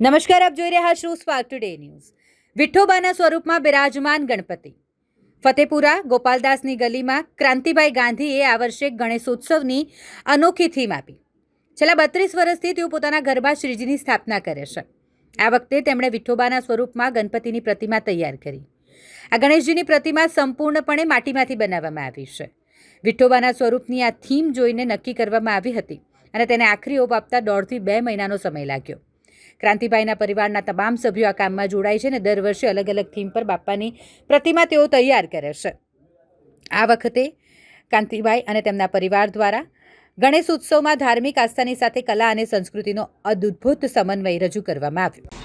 નમસ્કાર, આપ જોઈ રહ્યા છો સ્પાર્ક ટુડે ન્યૂઝ. વિઠ્ઠોબાના સ્વરૂપમાં બિરાજમાન ગણપતિ. ફતેપુરા ગોપાલદાસની ગલીમાં ક્રાંતિભાઈ ગાંધીએ આ વર્ષે ગણેશોત્સવની અનોખી થીમ આપી. છેલ્લા 32 વર્ષથી તેઓ પોતાના ઘરમાં શ્રીજીની સ્થાપના કરે છે. આ વખતે તેમણે વિઠ્ઠોબાના સ્વરૂપમાં ગણપતિની પ્રતિમા તૈયાર કરી. આ ગણેશજીની પ્રતિમા સંપૂર્ણપણે માટીમાંથી બનાવવામાં આવી છે. વિઠ્ઠોબાના સ્વરૂપની આ થીમ જોઈને નક્કી કરવામાં આવી હતી અને તેને આખરી ઓપ આપતા 1.5 થી 2 મહિનાનો સમય લાગ્યો. ક્રાંતિભાઈના પરિવારના તમામ સભ્યો આ કામમાં જોડાય છે અને દર વર્ષે અલગ અલગ થીમ પર બાપાની પ્રતિમા તેઓ તૈયાર કરે છે. આ વખતે કાંતિભાઈ અને તેમના પરિવાર દ્વારા ગણેશ ઉત્સવમાં ધાર્મિક આસ્થાની સાથે કલા અને સંસ્કૃતિનો અદ્ભુત સમન્વય રજૂ કરવામાં આવ્યો.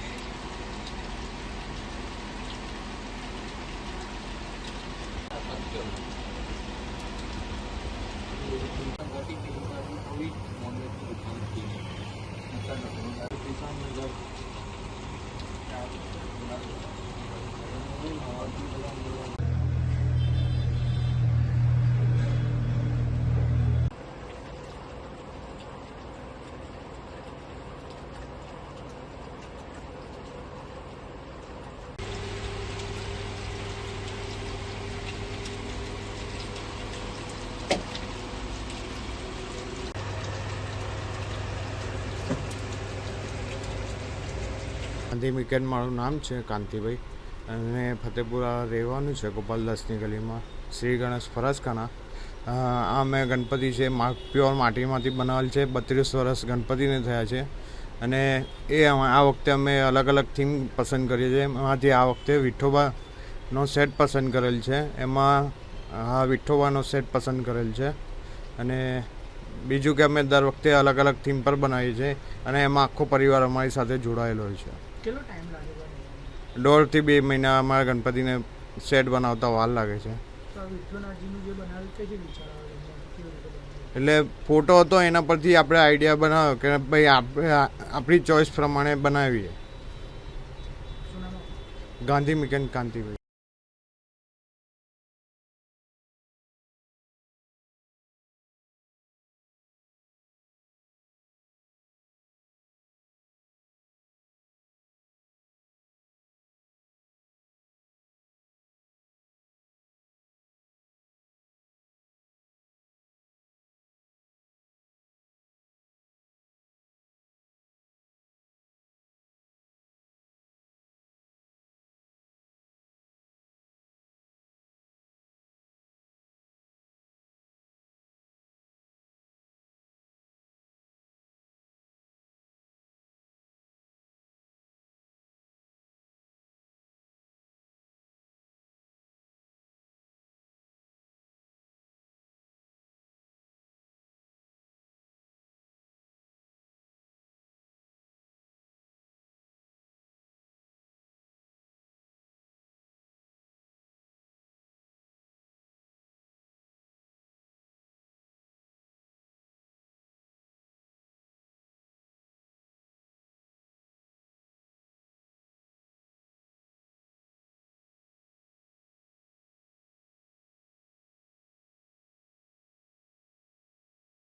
ગાંધી મિકેન મારું નામ છે કાંતિભાઈ અને ફતેપુરા રહેવાનું છે ગોપાલદાસની ગલીમાં શ્રી ગણેશ ફરસખાના. આ મેં ગણપતિ છે પ્યોર માટીમાંથી બનાવેલ છે. 32 વર્ષ ગણપતિને થયા છે અને આ વખતે અમે અલગ અલગ થીમ પસંદ કરીએ છીએ. એમાંથી આ વખતે વિઠ્ઠોબાનો સેટ પસંદ કરેલ છે. એમાં વિઠ્ઠોબાનો સેટ પસંદ કરેલ છે અને બીજું કે અમે દર વખતે અલગ અલગ થીમ પર બનાવીએ છીએ અને એમાં આખો પરિવાર અમારી સાથે જોડાયેલો હોય છે. કેટલો ટાઈમ લાગે? 1.5 થી 2 મહિના અમારા ગણપતિને સેટ બનાવતા વાર લાગે છે. એટલે ફોટો હતો એના પરથી આપણે આઈડિયા બનાવ્યો કે ભાઈ આપણે આપણી ચોઈસ પ્રમાણે બનાવીએ. ગાંધી મિકેન કાંતિભાઈ.